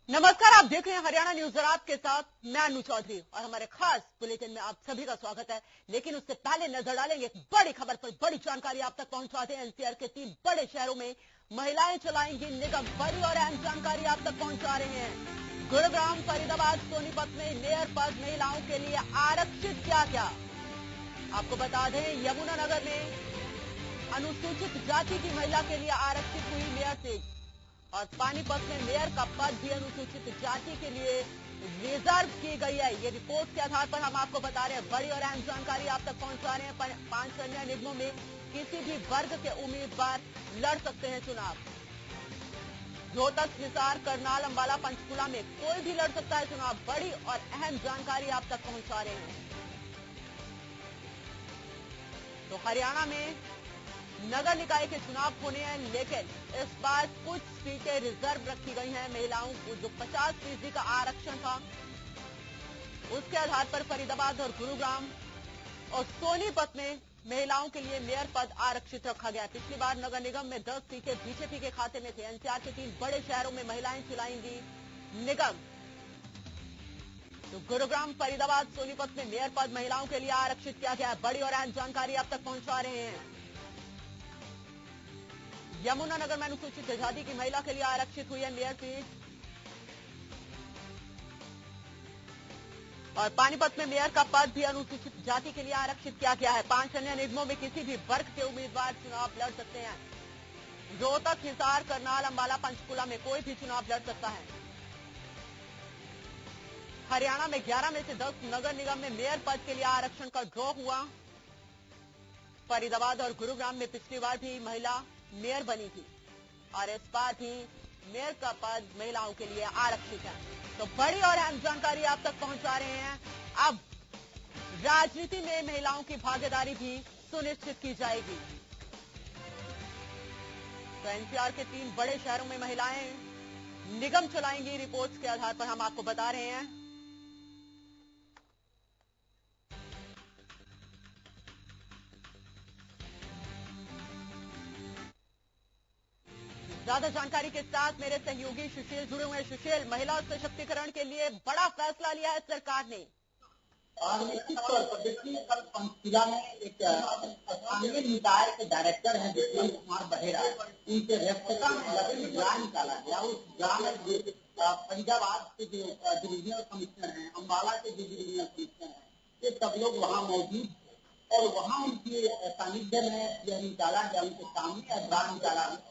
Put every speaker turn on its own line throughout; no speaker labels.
नमस्कार, आप देख रहे हैं हरियाणा न्यूज और आपके साथ मैं अनु चौधरी और हमारे खास बुलेटिन में आप सभी का स्वागत है। लेकिन उससे पहले नजर डालेंगे एक बड़ी खबर पर। बड़ी जानकारी आप तक पहुंचाते हैं। एनसीआर के 3 बड़े शहरों में महिलाएं चलाएंगी निगम। बड़ी और अहम जानकारी आप तक पहुंचा रहे हैं। गुरुग्राम, फरीदाबाद, सोनीपत में मेयर पद महिलाओं के लिए आरक्षित क्या क्या। आपको बता दें, यमुनानगर में अनुसूचित जाति की महिला के लिए आरक्षित हुई मेयर सीट और पानीपत में मेयर का पद भी अनुसूचित जाति के लिए रिजर्व की गई है। ये रिपोर्ट के आधार पर हम आपको बता रहे हैं। बड़ी और अहम जानकारी आप तक पहुंचा रहे हैं। 5 अन्य निगमों में किसी भी वर्ग के उम्मीदवार लड़ सकते हैं चुनाव। रोहतक, हिसार, करनाल, अंबाला, पंचकुला में कोई भी लड़ सकता है चुनाव। बड़ी और अहम जानकारी आप तक पहुंचा रहे हैं। तो हरियाणा में नगर निकाय के चुनाव होने हैं, लेकिन इस बार कुछ सीटें रिजर्व रखी गई हैं महिलाओं को। जो 50% का आरक्षण था, उसके आधार पर फरीदाबाद और गुरुग्राम और सोनीपत में महिलाओं के लिए मेयर पद आरक्षित रखा गया। पिछली बार नगर निगम में 10 सीटें बीजेपी के खाते में थे। एनसीआर के 3 बड़े शहरों में महिलाएं चलाएंगी निगम। तो गुरुग्राम, फरीदाबाद, सोनीपत में मेयर पद महिलाओं के लिए आरक्षित किया गया है। बड़ी और अहम जानकारी आप तक पहुंचा रहे हैं। यमुनानगर में अनुसूचित जाति की महिला के लिए आरक्षित हुई है मेयर सीट और पानीपत में मेयर का पद भी अनुसूचित जाति के लिए आरक्षित किया गया है। 5 अन्य निगमों में किसी भी वर्ग के उम्मीदवार चुनाव लड़ सकते हैं। रोहतक, हिसार, करनाल, अंबाला, पंचकुला में कोई भी चुनाव लड़ सकता है। हरियाणा में 11 में से 10 नगर निगम में मेयर पद के लिए आरक्षण का ड्रॉ हुआ। फरीदाबाद और गुरुग्राम में पिछली बार भी महिला मेयर बनी थी और इस बार भी मेयर का पद महिलाओं के लिए आरक्षित है। तो बड़ी और अहम जानकारी आप तक पहुंचा रहे हैं। अब राजनीति में महिलाओं की भागीदारी भी सुनिश्चित की जाएगी। तो एनसीआर के 3 बड़े शहरों में महिलाएं निगम चलाएंगी। रिपोर्ट्स के आधार पर हम आपको बता रहे हैं। ज्यादा जानकारी के साथ मेरे सहयोगी सुशील जुड़े हुए हैं। सुशील, महिला सशक्तिकरण के लिए बड़ा फैसला लिया है सरकार ने।
निश्चित तौर पर देखिए, कल पंचकुला में एक स्थानीय निकाय के डायरेक्टर हैं विपिन कुमार बहेरा, उनके अध्यक्षता में लगे ड्रा निकाला गया। उस ड्रा में फरीदाबाद के जो डिविजनल कमिश्नर हैं, अम्बाला के जो डिविजनल कमिश्नर हैं, ये सब लोग वहाँ मौजूद थे और वहाँ उनके सानिध्य में यह निकाला गया। उनके सामने ड्रा निकाला गया।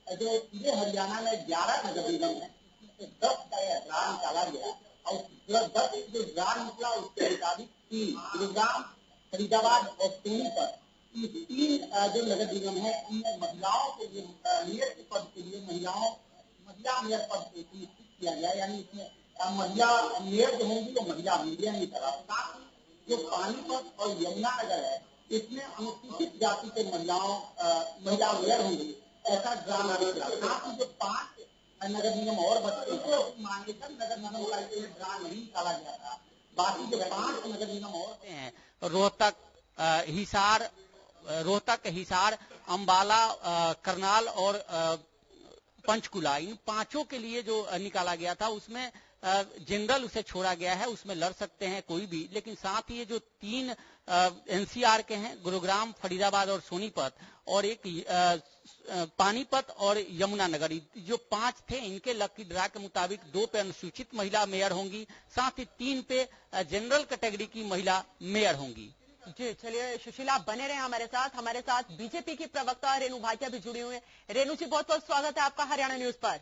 जो पूरे हरियाणा में 11 नगर निगम है, 10 का यह ड्रा निकाला गया और 10 जो ड्रा निकला उसके मुताबिक 3 गुरुग्राम, फरीदाबाद और सोनीपत, ये 3 जो नगर निगम है, इनमें महिलाओं के लिए मेयर के पद के लिए महिला मेयर पद सुनिश्चित किया गया। यानी इसमें महिला मेयर जो होंगी वो महिला मेयर की तरह। साथ ही जो पानीपत और यमुनानगर है, इसमें अनुसूचित जाति के महिला मेयर होंगी, ऐसा ड्रामा निकला। साथ ही जो 5 नगर निगम और बच्चे को मान्यता नगर निगम का ड्रा नहीं निकाला गया था। बाकी जो 5 नगर निगम और
हैं, रोहतक, हिसार, अंबाला, करनाल और पंचकुला, इन 5 के लिए जो निकाला गया था उसमें जनरल उसे छोड़ा गया है। उसमें लड़ सकते हैं कोई भी, लेकिन साथ ही ये जो 3 एनसीआर के हैं, गुरुग्राम, फरीदाबाद और सोनीपत, और एक पानीपत और यमुनानगर, जो 5 थे, इनके लकी ड्रा के मुताबिक 2 पे अनुसूचित महिला मेयर होंगी, साथ ही 3 पे जनरल कैटेगरी की महिला मेयर होंगी।
जी चलिए सुशील, आप बने रहे हमारे साथ बीजेपी की प्रवक्ता रेणु भाटिया भी जुड़ी हुई हैं। रेणु जी, बहुत बहुत स्वागत है आपका हरियाणा न्यूज पर।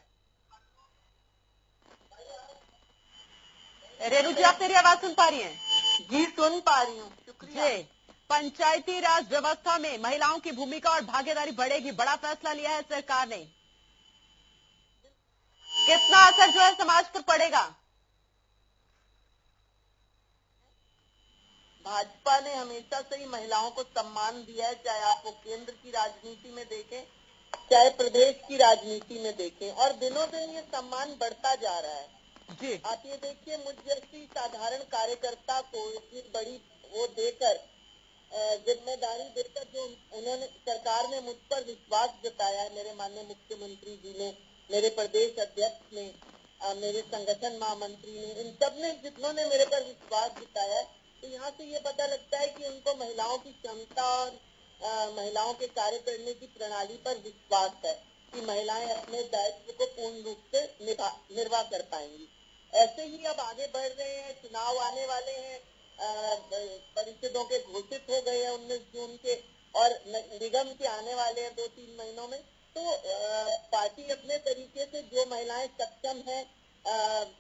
रेणु जी, आप मेरी आवाज सुन पा रही हैं?
जी सुन पा रही हूँ, शुक्रिया।
पंचायती राज व्यवस्था में महिलाओं की भूमिका और भागीदारी बढ़ेगी। बड़ा फैसला लिया है सरकार ने। कितना असर जो है समाज पर पड़ेगा?
भाजपा ने हमेशा से ही महिलाओं को सम्मान दिया है, चाहे आप वो केंद्र की राजनीति में देखें, चाहे प्रदेश की राजनीति में देखें, और दिनों दिन ये सम्मान बढ़ता जा रहा है।
जी,
आप ये देखिए, मुझ जैसी साधारण कार्यकर्ता को इतनी बड़ी वो देकर, जिम्मेदारी देकर, जो उन्होंने सरकार ने मुझ पर विश्वास जताया है, मेरे माननीय मुख्यमंत्री जी ने, मेरे प्रदेश अध्यक्ष ने, मेरे संगठन महामंत्री ने, इन सब ने जिन्होंने मेरे पर विश्वास जताया है, तो यहाँ से ये पता लगता है कि उनको महिलाओं की क्षमता और महिलाओं के कार्य करने की प्रणाली पर विश्वास है कि महिलाएं अपने दायित्व को पूर्ण रूप से निर्वाह कर पाएंगी। ऐसे ही अब आगे बढ़ रहे हैं, चुनाव आने वाले हैं, परिषदों के घोषित हो गए हैं 19 जून के, और निगम के आने वाले हैं 2-3 महीनों में। तो पार्टी अपने तरीके से जो महिलाएं सक्षम हैं,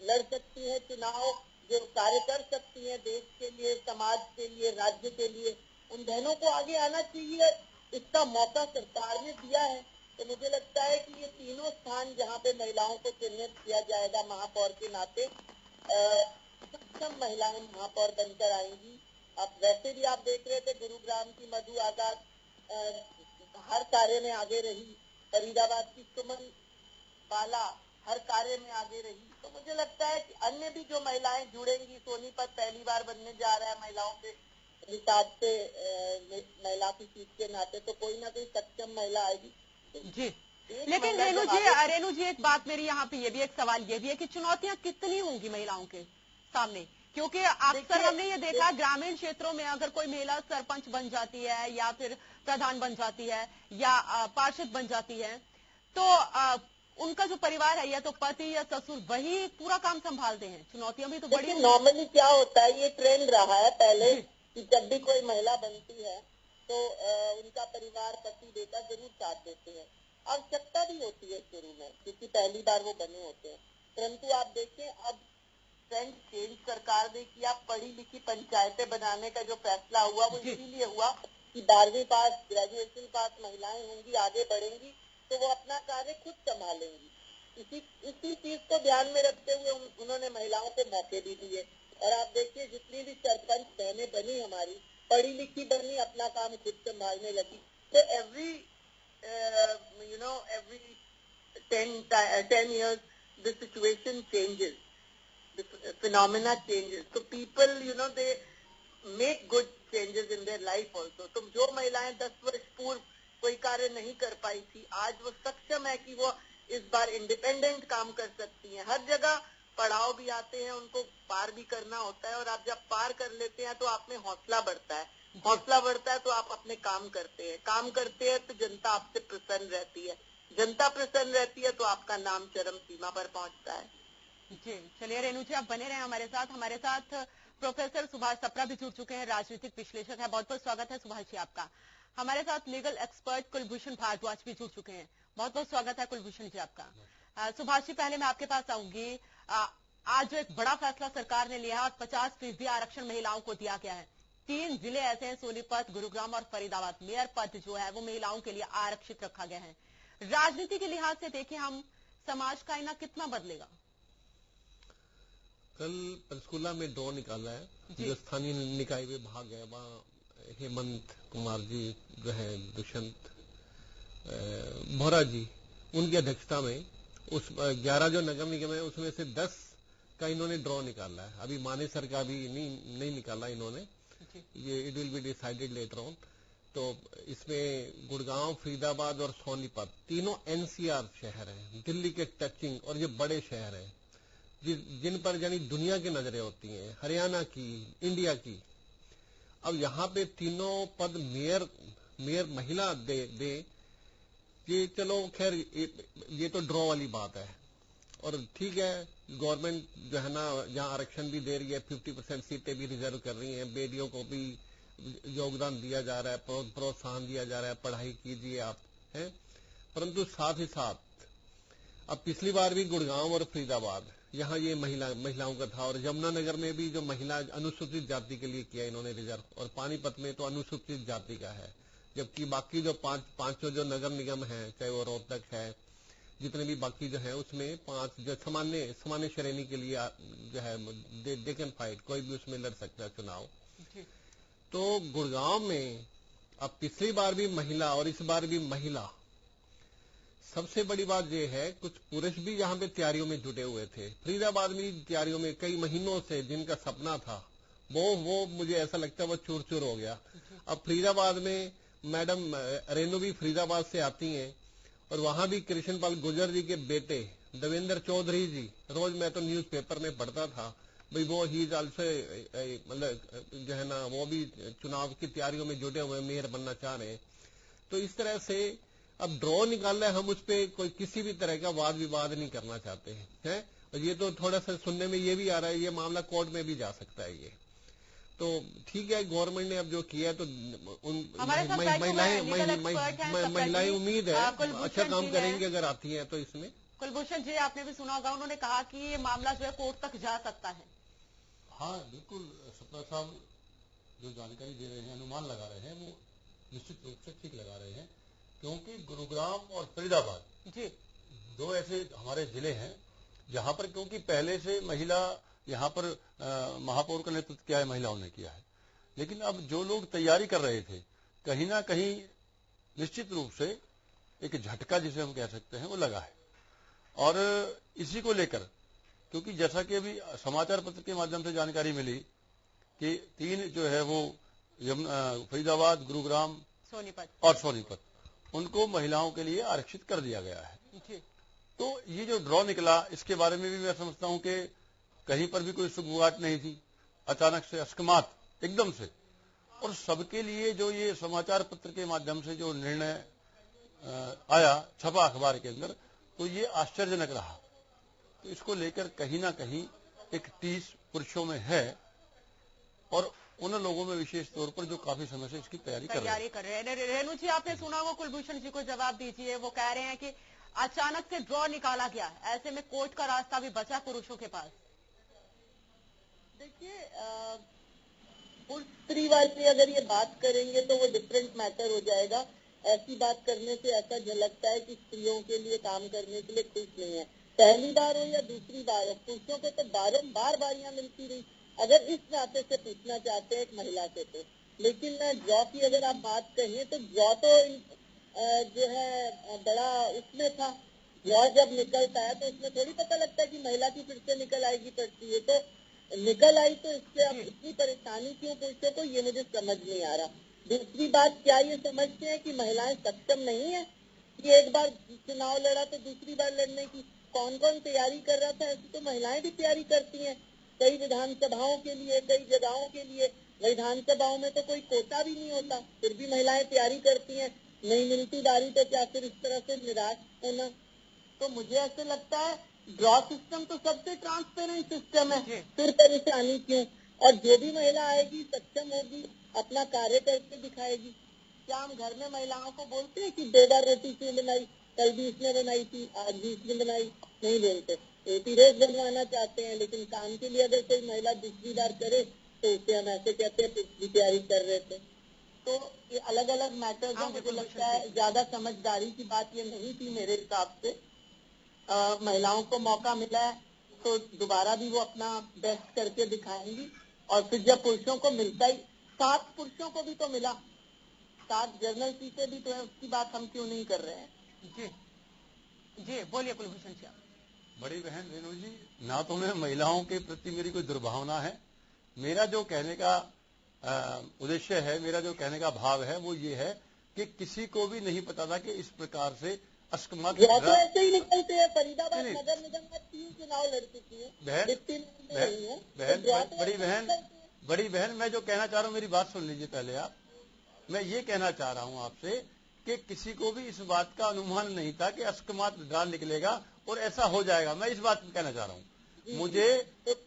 लड़ सकती हैं चुनाव, जो कार्य कर सकती हैं देश के लिए, समाज के लिए, राज्य के लिए, उन बहनों को आगे आना चाहिए। इसका मौका सरकार ने दिया है। तो मुझे लगता है कि ये तीनों स्थान जहाँ पे महिलाओं को चिन्हित किया जाएगा महापौर के नाते, सक्षम महिलाएं महापौर बनकर आएंगी। अब वैसे भी आप देख रहे थे गुरुग्राम की मधु आजाद हर कार्य में आगे रही, फरीदाबाद की सुमन बाला हर कार्य में आगे रही। तो मुझे लगता है कि अन्य भी जो महिलाएं जुड़ेंगी, सोनीपत पहली बार बनने जा रहा है महिलाओं के हिसाब से, महिला की सीट के नाते, तो कोई ना कोई सक्षम महिला आएगी
जी। लेकिन रेणु जी एक बात मेरी यहाँ पे ये भी एक सवाल ये भी है कि चुनौतियां कितनी होंगी महिलाओं के सामने, क्योंकि अक्सर हमने ये देखा ग्रामीण क्षेत्रों में अगर कोई महिला सरपंच बन जाती है या फिर प्रधान बन जाती है या पार्षद बन जाती है, तो उनका जो परिवार है या तो पति या ससुर वही पूरा काम संभालते हैं। चुनौतियां भी तो बड़ी।
नॉर्मली क्या होता है, ये ट्रेंड रहा है पहले कि जब भी कोई महिला बनती है तो उनका परिवार, पति, बेटा जरूर साथ देते हैं। आवश्यकता भी होती है शुरू में, क्योंकि पहली बार वो बने होते हैं। परंतु आप देखें अब ट्रेंड चेंज सरकार ने किया। पढ़ी लिखी पंचायतें बनाने का जो फैसला हुआ वो इसीलिए हुआ कि 12वीं पास, ग्रेजुएशन पास महिलाएं होंगी, आगे बढ़ेंगी तो वो अपना कार्य खुद संभालेंगी। इसी चीज को ध्यान में रखते हुए उन्होंने महिलाओं को मौके भी दिए। और आप देखिए जितनी भी सरपंच बहनें बनी हमारी, पढ़ी लिखी बनी, अपना काम खुद संभालने लगी। तो every 10 years the situation changes, the phenomena changes, so people they make good changes in their life also। तो जो महिलाएं 10 वर्ष पूर्व कोई कार्य नहीं कर पाई थी, आज वो सक्षम है कि वो इस बार इंडिपेंडेंट काम कर सकती हैं। हर जगह पड़ाव भी आते हैं, उनको पार भी करना होता है, और आप जब पार कर लेते हैं तो आप में हौसला बढ़ता है। हौसला बढ़ता है तो आप अपने काम करते हैं तो जनता आपसे प्रसन्न रहती है, जनता प्रसन्न रहती है तो आपका नाम चरम सीमा पर पहुंचता है।
जी चलिए रेणु जी, आप बने रहे हमारे साथ प्रोफेसर सुभाष सप्रा भी जुड़ चुके हैं, राजनीतिक विश्लेषक है। बहुत बहुत स्वागत है सुभाष जी आपका। हमारे साथ लीगल एक्सपर्ट कुलभूषण भारद्वाज भी जुड़ चुके हैं। बहुत बहुत स्वागत है कुलभूषण जी आपका। सुभाष जी, पहले मैं आपके पास आऊंगी। आज जो एक बड़ा फैसला सरकार ने लिया है और 50% आरक्षण महिलाओं को दिया गया है। 3 जिले ऐसे हैं, सोनीपत, गुरुग्राम और फरीदाबाद, मेयर पद जो है वो महिलाओं के लिए आरक्षित रखा गया है। राजनीति के लिहाज से देखें हम, समाज का आईना कितना बदलेगा?
कल पंचकुला में ड्रॉ निकाला है, जो स्थानीय निकाय विभाग है, वहाँ हेमंत कुमार जी जो है, दुष्यंत बोहरा जी, उनकी अध्यक्षता में उस 11 जो नगर निगम है उसमें से 10 का इन्होंने ड्रॉ निकाला है। अभी मानेसर का भी नहीं निकाला इन्होंने, ये it will be decided later on. तो इसमें गुड़गांव, फरीदाबाद और सोनीपत तीनों एनसीआर शहर हैं, दिल्ली के टचिंग, और ये बड़े शहर हैं जिन पर यानी दुनिया की नजरें होती हैं, हरियाणा की, इंडिया की। अब यहाँ पे तीनों पद मेयर महिला दे ये चलो खैर ये तो ड्रॉ वाली बात है, और ठीक है गवर्नमेंट जो है ना यहाँ आरक्षण भी दे रही है, 50% सीटें भी रिजर्व कर रही हैं, बेटियों को भी योगदान दिया जा रहा है, प्रोत्साहन दिया जा रहा है, पढ़ाई कीजिए आप, हैं। परंतु साथ ही साथ अब पिछली बार भी गुड़गांव और फरीदाबाद यहाँ ये महिलाओं का था, और यमुनानगर में भी जो महिला अनुसूचित जाति के लिए किया इन्होंने रिजर्व, और पानीपत में तो अनुसूचित जाति का है। जबकि बाकी जो पांचों जो नगर निगम है, चाहे वो रोहतक है, जितने भी बाकी जो है उसमें 5 जो सामान्य श्रेणी के लिए जो है दे कैन फाइट, कोई भी उसमें लड़ सकता है चुनाव। तो गुड़गांव में अब पिछली बार भी महिला और इस बार भी महिला। सबसे बड़ी बात यह है कुछ पुरुष भी यहाँ पे तैयारियों में जुटे हुए थे, फरीदाबाद में तैयारियों में कई महीनों से जिनका सपना था वो मुझे ऐसा लगता है वो चूर चूर हो गया। अब फरीदाबाद में मैडम रेणु भी फरीदाबाद से आती हैं, और वहां भी कृष्णपाल गुर्जर जी के बेटे देवेंद्र चौधरी जी, रोज मैं तो न्यूज़पेपर में पढ़ता था भाई वो ही आल्सो मतलब जो है ना वो भी चुनाव की तैयारियों में जुटे हुए मेयर बनना चाह रहे हैं। तो इस तरह से अब ड्रॉ निकालना है, हम उस पर कोई किसी भी तरह का वाद विवाद नहीं करना चाहते हैं। और ये तो थोड़ा सा सुनने में ये भी आ रहा है ये मामला कोर्ट में भी जा सकता है। ये तो ठीक है, गवर्नमेंट ने अब जो किया तो उन महिलाएं उम्मीद है अच्छा काम करेंगी अगर आती हैं तो। इसमें
कुलभूषण जी आपने भी सुना होगा, उन्होंने कहा कि ये मामला जो है कोर्ट तक जा सकता है।
हाँ बिल्कुल, सप्ताह साहब जो जानकारी दे रहे हैं, अनुमान लगा रहे हैं, वो निश्चित रूप से ठीक लगा रहे हैं, क्योंकि गुरुग्राम और फरीदाबाद
जी
दो ऐसे हमारे जिले हैं जहां पर क्योंकि पहले से महिला यहाँ पर महापौर का नेतृत्व किया है, महिलाओं ने किया है, लेकिन अब जो लोग तैयारी कर रहे थे कहीं ना कहीं निश्चित रूप से एक झटका जिसे हम कह सकते हैं वो लगा है। और इसी को लेकर क्योंकि जैसा कि अभी समाचार पत्र के माध्यम से जानकारी मिली कि 3 जो है वो फरीदाबाद, गुरुग्राम और सोनीपत उनको महिलाओं के लिए आरक्षित कर दिया गया है। तो ये जो ड्रॉ निकला इसके बारे में भी मैं समझता हूं कि कहीं पर भी कोई सुगबुगाहट नहीं थी, अचानक से अकस्मात एकदम से, और सबके लिए जो ये समाचार पत्र के माध्यम से जो निर्णय आया छपा अखबार के अंदर, तो ये आश्चर्यजनक रहा। तो इसको लेकर कहीं ना कहीं एक टीस पुरुषों में है और उन लोगों में विशेष तौर पर जो काफी समय से इसकी तैयारी कर रहे हैं।
रेणु जी आपने सुना होगा, कुलभूषण जी को जवाब दीजिए। वो कह रहे हैं कि अचानक से ड्रॉ निकाला गया, ऐसे में कोर्ट का रास्ता भी बचा पुरुषों के पास।
देखिए पुरुष स्त्री वाली अगर ये बात करेंगे तो वो डिफरेंट मैटर हो जाएगा। ऐसी बात करने से ऐसा झलकता है कि स्त्रियों के लिए काम करने के लिए खुश नहीं है। पहली बार हो या दूसरी बार हो, पुरुषों को तो बारंबार बारियां मिलती रही। अगर इस नाते से पूछना चाहते हैं एक महिला से तो, लेकिन ड्रॉ की अगर आप बात कहिए तो ड्रॉ तो जो है बड़ा उसमें था। ड्रॉ जब निकलता है तो उसमें थोड़ी पता लगता है कि महिला की फिर से निकल आएगी पड़ती है, तो निकल आई तो इससे अब इतनी परेशानी क्यों पुरुषों को, ये मुझे समझ नहीं आ रहा। दूसरी बात, क्या ये समझते हैं कि महिलाएं सक्षम नहीं है कि एक बार चुनाव लड़ा तो दूसरी बार लड़ने की? कौन कौन तैयारी कर रहा था? ऐसी तो महिलाएं भी तैयारी करती हैं कई विधानसभाओं के लिए, कई जगहों के लिए। विधानसभाओं में तो कोई कोटा भी नहीं होता, फिर भी महिलाएं तैयारी करती हैं। नहीं मिलती बारी तो क्या फिर इस तरह से निराश होना? तो मुझे ऐसे लगता है ड्रॉ सिस्टम तो सबसे ट्रांसपेरेंट सिस्टम है, फिर परेशानी क्यों? और जो भी महिला आएगी सक्षम होगी, अपना कार्य करके दिखाएगी। क्या हम घर में महिलाओं को बोलते हैं कि 2 बार रोटी क्यों बनाई, कल भी इसने बनाई थी, आज भी इसने बनाई? नहीं बोलते। रोटी रोज बनवाना चाहते हैं, लेकिन काम के लिए अगर कोई महिला दूसरी बार करे तो उसे हम ऐसे कहते हैं पिछली तैयारी कर रहे थे। तो ये अलग अलग मैटर्स हैं। मुझे लगता है ज्यादा समझदारी की बात ये नहीं थी मेरे हिसाब से। महिलाओं को मौका मिला है तो दोबारा भी वो अपना बेस्ट करके दिखाएंगी। और फिर जब पुरुषों को मिलता ही, 7 पुरुषों को भी तो मिला, 7 जनरल सीटें भी तो है, उसकी बात हम क्यों नहीं कर रहे हैं?
जी बोलिए कुलभूषण जी।
बड़ी बहन रेणु जी, ना तो मैं महिलाओं के प्रति मेरी कोई दुर्भावना है, मेरा जो कहने का उद्देश्य है, मेरा जो कहने का भाव है वो ये है कि किसी को भी नहीं पता था कि इस प्रकार से अकस्मात
तो ऐसे ही निकलते हैं। फरीदाबाद नगर निगम में 3 चुनाव लड़ चुकी है
बड़ी बहन मैं जो कहना चाह रहा हूँ, मेरी बात सुन लीजिए पहले आप। मैं ये कहना चाह रहा हूँ आपसे कि किसी को भी इस बात का अनुमान नहीं था कि अकस्मात ड्रॉ निकलेगा और ऐसा हो जाएगा। मैं इस बात में कहना चाह रहा हूँ।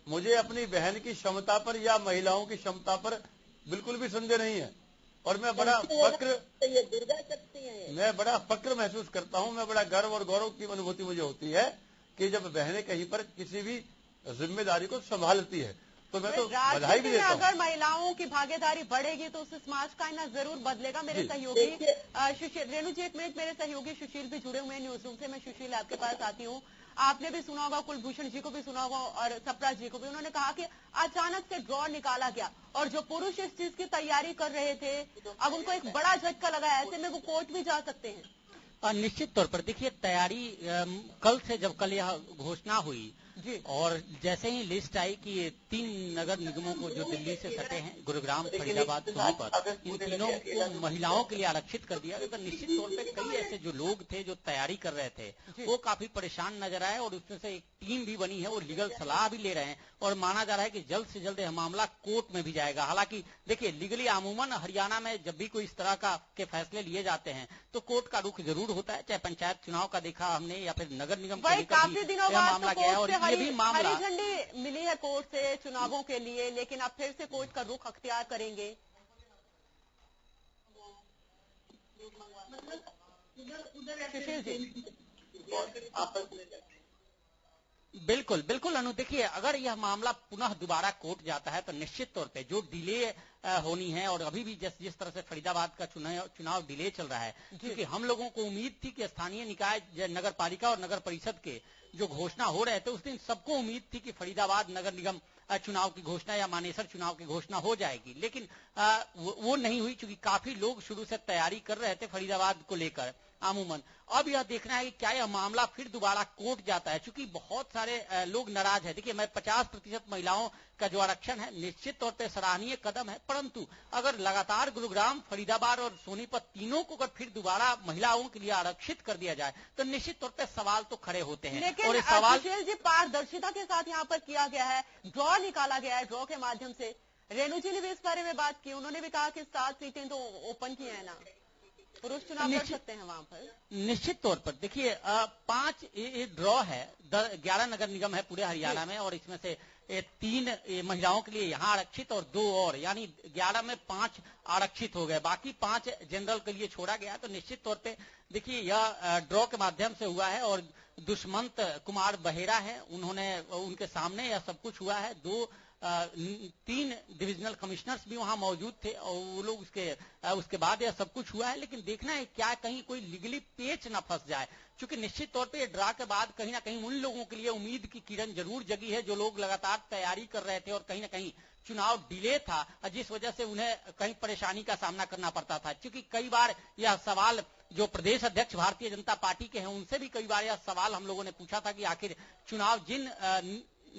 मुझे अपनी बहन की क्षमता पर या महिलाओं की क्षमता पर बिल्कुल भी संदेह नहीं है, और मैं बड़ा फक्र महसूस करता हूँ। मैं बड़ा गर्व और गौरव की अनुभूति मुझे होती है कि जब बहनें कहीं पर किसी भी जिम्मेदारी को संभालती है, तो मैं तो बधाई भी देता हूँ।
अगर महिलाओं की भागीदारी बढ़ेगी तो उससे समाज का ना जरूर बदलेगा। मेरे सहयोगी सुशील, रेणु जी 1 मिनट, मेरे सहयोगी सुशील भी जुड़े हुए हैं न्यूज रूम से। मैं सुशील आपके पास आती हूँ। आपने भी सुना होगा, कुलभूषण जी को भी सुना होगा और सप्रा जी को भी। उन्होंने कहा कि अचानक से ड्रॉ निकाला गया और जो पुरुष इस चीज की तैयारी कर रहे थे अब उनको एक बड़ा झटका लगा। ऐसे में वो कोर्ट भी जा सकते हैं।
निश्चित तौर पर देखिए, तैयारी कल से, जब कल यह घोषणा हुई जी। और जैसे ही लिस्ट आई कि ये 3 नगर निगमों को जो दिल्ली से सटे हैं, गुरुग्राम, फरीदाबाद, सोनीपत, इन तीनों को महिलाओं के लिए आरक्षित कर दिया गया। तो निश्चित तौर पे कई ऐसे जो लोग थे जो तैयारी कर रहे थे वो काफी परेशान नजर आए, और उसमें से एक टीम भी बनी है, वो लीगल सलाह भी ले रहे हैं, और माना जा रहा है कि जल्द से जल्द यह मामला कोर्ट में भी जाएगा। हालांकि देखिए, लीगली अमूमन हरियाणा में जब भी कोई इस तरह के फैसले लिए जाते हैं तो कोर्ट का रुख जरूर होता है, चाहे पंचायत चुनाव का देखा हमने या फिर नगर निगम का
काफी दिनों बाद
मामला गया है। और ये भी मामला
हरी झंडी मिली है कोर्ट से चुनावों के लिए, लेकिन अब फिर से कोर्ट का रुख अख्तियार करेंगे। सुशील जी,
बिल्कुल बिल्कुल अनु, देखिए, अगर यह मामला पुनः दोबारा कोर्ट जाता है तो निश्चित तौर पे जो डिले होनी है, और अभी भी जिस तरह से फरीदाबाद का चुनाव डिले चल रहा है, क्योंकि हम लोगों को उम्मीद थी कि स्थानीय निकाय, नगर पालिका और नगर परिषद के जो घोषणा हो रहे थे उस दिन सबको उम्मीद थी कि फरीदाबाद नगर निगम चुनाव की घोषणा या मानेसर चुनाव की घोषणा हो जाएगी, लेकिन वो नहीं हुई, क्योंकि काफी लोग शुरू से तैयारी कर रहे थे फरीदाबाद को लेकर अमूमन। अब यह देखना है कि क्या यह मामला फिर दोबारा कोर्ट जाता है, क्योंकि बहुत सारे लोग नाराज है। देखिए, मैं 50% महिलाओं का जो आरक्षण है निश्चित तौर पे सराहनीय कदम है, परंतु अगर लगातार गुरुग्राम, फरीदाबाद और सोनीपत तीनों को अगर फिर दोबारा महिलाओं के लिए आरक्षित कर दिया जाए तो निश्चित तौर पे सवाल तो खड़े होते हैं।
लेकिन
और सवाल
जी पारदर्शिता के साथ यहाँ पर किया गया है, ड्रॉ निकाला गया है, ड्रॉ के माध्यम से। रेणु जी ने भी इस बारे में बात की, उन्होंने भी कहा कि 7 सीटें तो ओपन की है ना, पुरुष चुनाव लड़ सकते हैं वहां पर।
निश्चित तौर पर देखिए, 5 ड्रॉ है, 11 नगर निगम है पूरे हरियाणा में, और इसमें से 3 महिलाओं के लिए यहाँ आरक्षित और 2 और, यानी 11 में 5 आरक्षित हो गए, बाकी 5 जनरल के लिए छोड़ा गया। तो निश्चित तौर पे देखिए, यह ड्रॉ के माध्यम से हुआ है, और दुष्मंत कुमार बहेरा है, उनके सामने यह सब कुछ हुआ है। 3 डिविजनल कमिश्नर्स भी वहां मौजूद थे, और वो लोग उसके बाद यह सब कुछ हुआ है। लेकिन देखना है क्या कहीं कोई लीगली पेच ना फंस जाए, क्योंकि निश्चित तौर पे ड्रा के बाद कहीं ना कहीं उन लोगों के लिए उम्मीद की किरण जरूर जगी है जो लोग लगातार तैयारी कर रहे थे, और कहीं ना कहीं चुनाव डिले था जिस वजह से उन्हें कहीं परेशानी का सामना करना पड़ता था। क्योंकि कई बार यह सवाल जो प्रदेश अध्यक्ष भारतीय जनता पार्टी के हैं उनसे भी कई बार यह सवाल हम लोगों ने पूछा था कि आखिर चुनाव जिन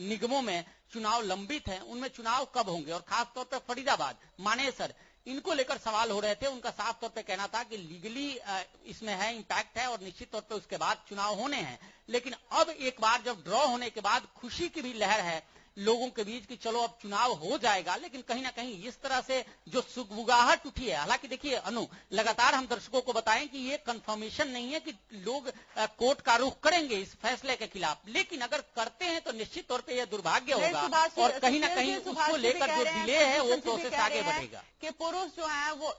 निगमों में चुनाव लंबित हैं उनमें चुनाव कब होंगे, और खासतौर पर फरीदाबाद, मानेसर, इनको लेकर सवाल हो रहे थे। उनका साफ तौर पे कहना था कि लीगली इसमें है, इम्पैक्ट है, और निश्चित तौर पे उसके बाद चुनाव होने हैं। लेकिन अब एक बार जब ड्रॉ होने के बाद खुशी की भी लहर है लोगों के बीच कि चलो अब चुनाव हो जाएगा, लेकिन कहीं ना कहीं इस तरह से जो सुगबुगाहट उठी है, हालांकि देखिए अनु, लगातार हम दर्शकों को बताएं कि ये कंफर्मेशन नहीं है कि लोग कोर्ट का रुख करेंगे इस फैसले के खिलाफ, लेकिन अगर करते हैं तो निश्चित तौर पे यह दुर्भाग्य होगा, और कहीं ना कहीं उसको लेकर जो डिले है वो प्रोसेस आगे बढ़ेगा।
कि पुरुष जो है वो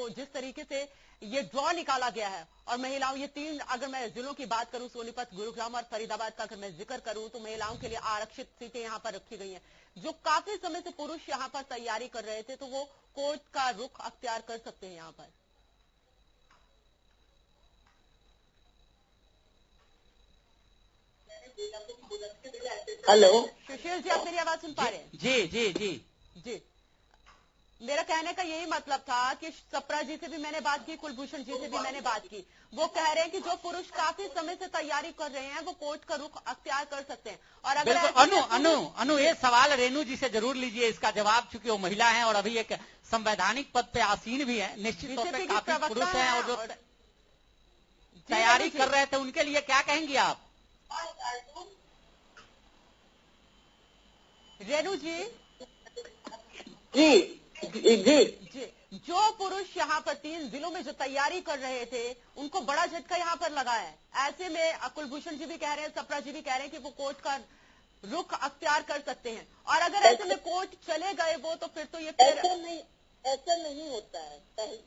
जिस तरीके से ये ड्रॉ निकाला गया है, और महिलाओं, ये 3, अगर मैं जिलों की बात करूं, सोनीपत, गुरुग्राम और फरीदाबाद का अगर मैं जिक्र करूं, तो महिलाओं के लिए आरक्षित सीटें यहां पर रखी गई हैं। जो काफी समय से पुरुष यहां पर तैयारी कर रहे थे, तो वो कोर्ट का रुख अख्तियार कर सकते हैं यहां पर।
हेलो
सुशील जी, आप मेरी आवाज सुन पा रहे हैं?
जी जी जी
जी, मेरा कहने का यही मतलब था कि सप्रा जी से भी मैंने बात की, कुलभूषण जी से भी मैंने बात की। वो कह रहे हैं कि जो पुरुष काफी समय से तैयारी कर रहे हैं वो कोर्ट का रुख अख्तियार कर सकते हैं। और अगर
अनु ये सवाल रेणु जी से जरूर लीजिए इसका जवाब, चूंकि वो महिला है और अभी एक संवैधानिक पद पे आसीन भी है। निश्चित तौर पर काफी पुरुष हैं और जो तैयारी कर रहे थे उनके लिए क्या कहेंगी आप?
रेणु जी
जी
जी, जो पुरुष यहाँ पर 3 जिलों में जो तैयारी कर रहे थे उनको बड़ा झटका यहाँ पर लगा है। ऐसे में कुलभूषण जी भी कह रहे हैं, सप्रा जी भी कह रहे हैं कि वो कोर्ट का रुख अख्तियार कर सकते हैं, और अगर ऐसे में कोर्ट चले गए वो, तो फिर तो ये
ऐसा नहीं होता है।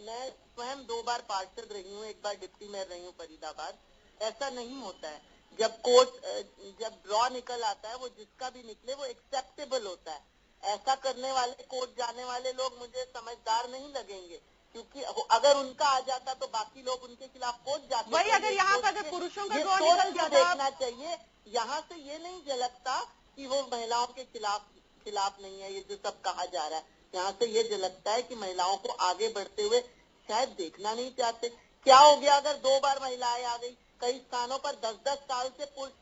मैं स्वयं 2 बार पार्षद रही हूँ, 1 बार डिप्टी मेयर रही हूँ फरीदाबाद। ऐसा नहीं होता है। जब ड्रॉ निकल आता है वो जिसका भी निकले वो एक्सेप्टेबल होता है। ऐसा करने वाले, कोर्ट जाने वाले लोग मुझे समझदार नहीं लगेंगे, क्योंकि अगर उनका आ जाता तो बाकी लोग उनके खिलाफ कोर्ट जाते।
वही अगर यहाँ पर अगर पुरुषों का ड्रॉ निकल जाता,
देखना चाहिए। यहाँ से ये नहीं झलकता कि वो महिलाओं के खिलाफ नहीं है, ये जो सब कहा जा रहा है। यहाँ से ये झलकता है कि महिलाओं को आगे बढ़ते हुए शायद देखना नहीं चाहते। क्या हो गया अगर 2 बार महिलाएं आ गई? कई स्थानों पर 10-10 साल से पुरुष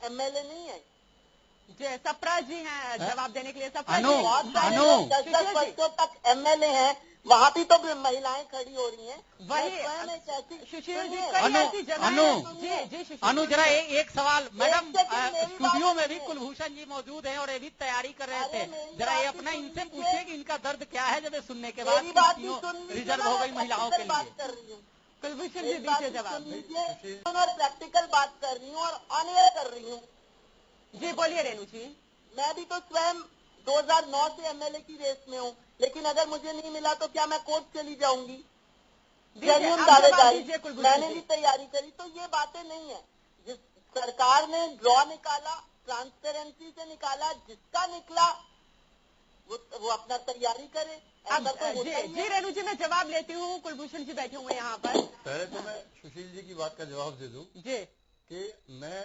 MLA नहीं है।
जी सप्रा जी हैं जवाब देने के लिए। सप्रा
अनु,
जी,
अनु।
10 वर्षों तक एमएलए हैं, वहाँ भी तो महिलाएं खड़ी हो रही हैं।
वही
स्वयं एक ऐसी
सुशील जी
सुनिए,
कई
अनु,
ऐसी जगह
अनु,
जी जी सुशील
अनु जरा एक सवाल मैडम,
सेकंड मेरी
स्टूडियो
बात
में भी
सुनिए।
कुलभूषण जी मौजूद हैं और ये भी तैयारी कर रहे
अरे
थे।
मेरी
जरा ये
बात
अपना
भी
इनसे
सुन
पूछिए
लीजिए।
कि इनका दर्द क्या है जब ये सुनने के बाद
मेरी बात भी
क्यों
सुन लीजिए,
रिजर्व हो गई
मैं
महिलाओं के
प्रैक्टिकल बात
लिए।
कर रही हूँ।
कुलभूषण जी
मेरी बात
दीजिए
भी
जवाब।
सुन लीजिए और प्रैक्टिकल बात कर रही हूँ और ऑन एयर कर रही हूँ।
जी बोलिए रेणु जी।
मैं भी तो स्वयं 2009 से एमएलए की रेस में हूँ, लेकिन अगर मुझे नहीं मिला तो क्या मैं कोर्ट चली जाऊंगी?
दीजिए,
जेन्युइन
अब जवाब
दावेदारी,
दीजिए कुलभूषण
मैंने
जी।
भी तैयारी करी, तो ये बातें नहीं है। जिस सरकार ने ड्रॉ निकाला, ट्रांसपेरेंसी से निकाला, जिसका निकला वो अपना तैयारी करे।
अब
ऐसा तो होता ही
जी
है।
रेणु जी मैं जवाब लेती हूँ। कुलभूषण जी बैठे हुए यहाँ पर।
पहले तो मैं सुशील जी की बात का जवाब दे दूं
जी
कि मैं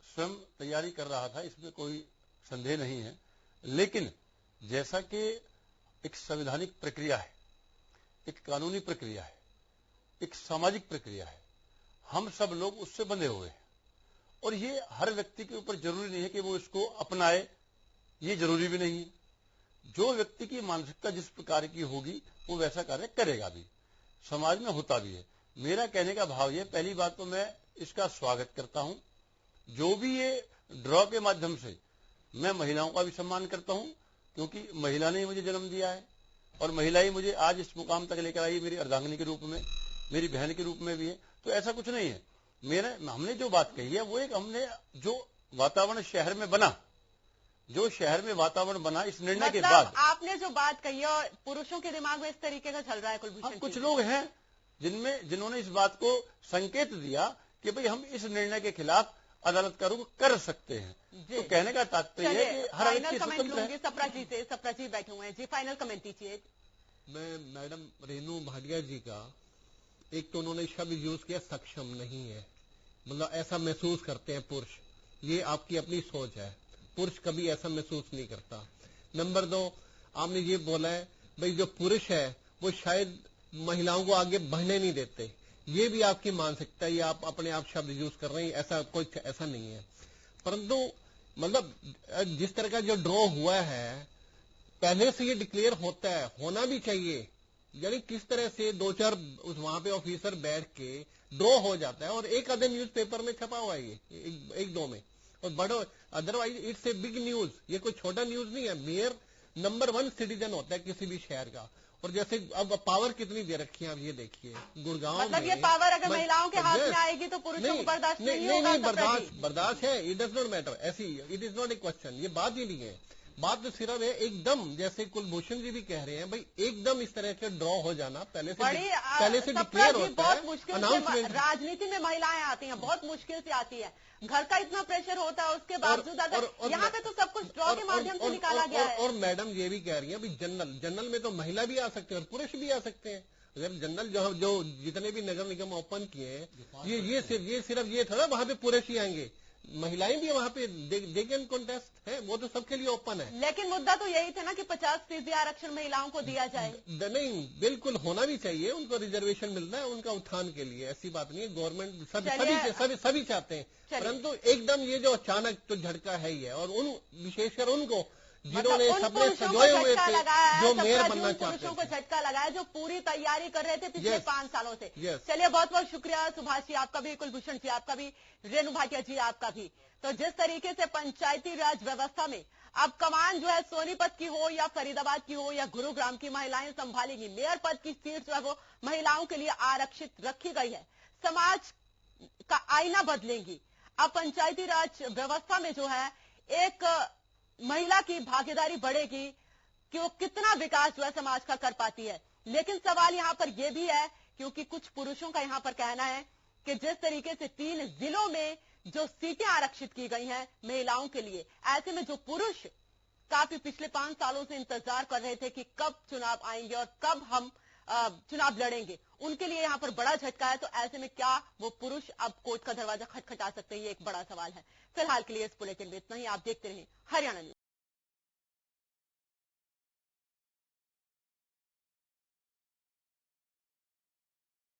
स्वयं तैयारी कर रहा था, इसमें कोई संदेह नहीं है। लेकिन जैसा कि एक संवैधानिक प्रक्रिया है, एक कानूनी प्रक्रिया है, एक सामाजिक प्रक्रिया है, हम सब लोग उससे बंधे हुए हैं और ये हर व्यक्ति के ऊपर जरूरी नहीं है कि वो इसको अपनाए, ये जरूरी भी नहीं है। जो व्यक्ति की मानसिकता जिस प्रकार की होगी वो वैसा कार्य करेगा भी, समाज में होता भी है। मेरा कहने का भाव ये, पहली बात तो मैं इसका स्वागत करता हूं। जो भी ये ड्रॉ के माध्यम से, मैं महिलाओं का भी सम्मान करता हूं क्योंकि महिला ने मुझे जन्म दिया है और महिला ही मुझे आज इस मुकाम तक लेकर आई, मेरी अर्धांगिनी के रूप में, मेरी बहन के रूप में भी है। तो ऐसा कुछ नहीं है। हमने जो बात कही है वो एक, हमने जो वातावरण शहर में बना, जो शहर में वातावरण बना इस निर्णय के बाद,
आपने जो बात कही है और पुरुषों के दिमाग में इस तरीके का चल रहा है कुलभूषण
कुछ
जी।
लोग हैं जिन्होंने इस बात को संकेत दिया कि भाई हम इस निर्णय के खिलाफ अदालत का रुख कर सकते हैं। तो कहने का तात्पर्य है कि हर व्यक्ति
फाइनल कमेंट
स्वतंत्र
लूंगी
है।
सप्रा जी से। सप्रा जी बैठे हुए हैं जी, फाइनल कमेंट दीजिए।
मैं मैडम रेणु भाटिया जी का, एक तो उन्होंने शब्द यूज किया सक्षम नहीं है, मतलब ऐसा महसूस करते हैं पुरुष, ये आपकी अपनी सोच है, पुरुष कभी ऐसा महसूस नहीं करता। नंबर 2, आपने ये बोला है भाई जो पुरुष है वो शायद महिलाओं को आगे बढ़ने नहीं देते, ये भी आपकी मानसिकता, ये आप अपने आप शब्द यूज कर रहे हैं, ऐसा कोई ऐसा नहीं है। परंतु मतलब जिस तरह का जो ड्रॉ हुआ है पहले से ये डिक्लेयर होता है, होना भी चाहिए। यानी किस तरह से 2-4 वहां पे ऑफिसर बैठ के ड्रॉ हो जाता है और एक आधे न्यूज़पेपर में छपा हुआ है, ये एक दो में, और बड़ो otherwise it's a big news. ये कोई छोटा न्यूज नहीं है। मेयर नंबर 1 सिटीजन होता है किसी भी शहर का। और जैसे अब पावर कितनी दे रखी है आप ये देखिए, गुड़गांव
मतलब
में
ये पावर अगर महिलाओं के हाथ में आएगी तो पुरुषों को बर्दाश्त नहीं होगा।
बर्दाश्त है, इट डज नॉट मैटर, ऐसी it is not a question, ये बात ही नहीं है। बात तो सिर्फ है एकदम, जैसे कुलभूषण जी भी कह रहे हैं भाई, एकदम इस तरह से ड्रॉ हो जाना पहले से डिक्लेयर होता है।
बहुत मुश्किल से राजनीति में महिलाएं आती हैं, बहुत मुश्किल से आती है। घर का इतना प्रेशर होता है, उसके बावजूद अगर यहाँ पे तो सब कुछ ड्रॉ के माध्यम से निकाला गया है।
और मैडम ये भी कह रही है भाई जनरल में तो महिला भी आ सकते हैं और पुरुष भी आ सकते हैं। अगर जनरल जो जितने भी नगर निगम ओपन किए हैं, ये सिर्फ ये थोड़ा वहां पे पुरुष ही आएंगे, महिलाएं भी वहां पे दे कैन कॉन्टेस्ट है, वो तो सबके लिए ओपन है।
लेकिन मुद्दा तो यही था ना कि 50% आरक्षण महिलाओं को दिया जाए।
नहीं, बिल्कुल होना भी चाहिए, उनको रिजर्वेशन मिलना है उनका उत्थान के लिए, ऐसी बात नहीं है। गवर्नमेंट सभी चाहते हैं, परंतु एकदम ये जो अचानक तो झटका है ही है। और उन विशेषकर उनको जिन्होंने सपने सजोए हुए थे, जो मेयर बनना चाहते
पुरुषों को झटका लगाया, जो पूरी तैयारी कर रहे थे पिछले 5 सालों से।
Yes.
चलिए बहुत बहुत शुक्रिया सुभाष जी आपका भी, कुलभूषण जी आपका भी, रेणु भाटिया जी आपका भी। तो जिस तरीके से पंचायती राज व्यवस्था में अब कमान जो है सोनीपत की हो या फरीदाबाद की हो या गुरुग्राम की महिलाएं संभालेंगी, मेयर पद की सीट जो है वो महिलाओं के लिए आरक्षित रखी गई है, समाज का आईना बदलेंगी। अब पंचायती राज व्यवस्था में जो है एक महिला की भागीदारी बढ़ेगी कि वो कितना विकास जो है समाज का कर पाती है। लेकिन सवाल यहां पर यह भी है, क्योंकि कुछ पुरुषों का यहां पर कहना है कि जिस तरीके से 3 जिलों में जो सीटें आरक्षित की गई हैं महिलाओं के लिए, ऐसे में जो पुरुष काफी पिछले 5 सालों से इंतजार कर रहे थे कि कब चुनाव आएंगे और कब हम चुनाव लड़ेंगे, उनके लिए यहां पर बड़ा झटका है। तो ऐसे में क्या वो पुरुष अब कोर्ट का दरवाजा खटखटा सकते हैं, ये एक बड़ा सवाल है। फिलहाल के लिए इस बुलेटिन में इतना ही। आप देखते रहिए हरियाणा न्यूज।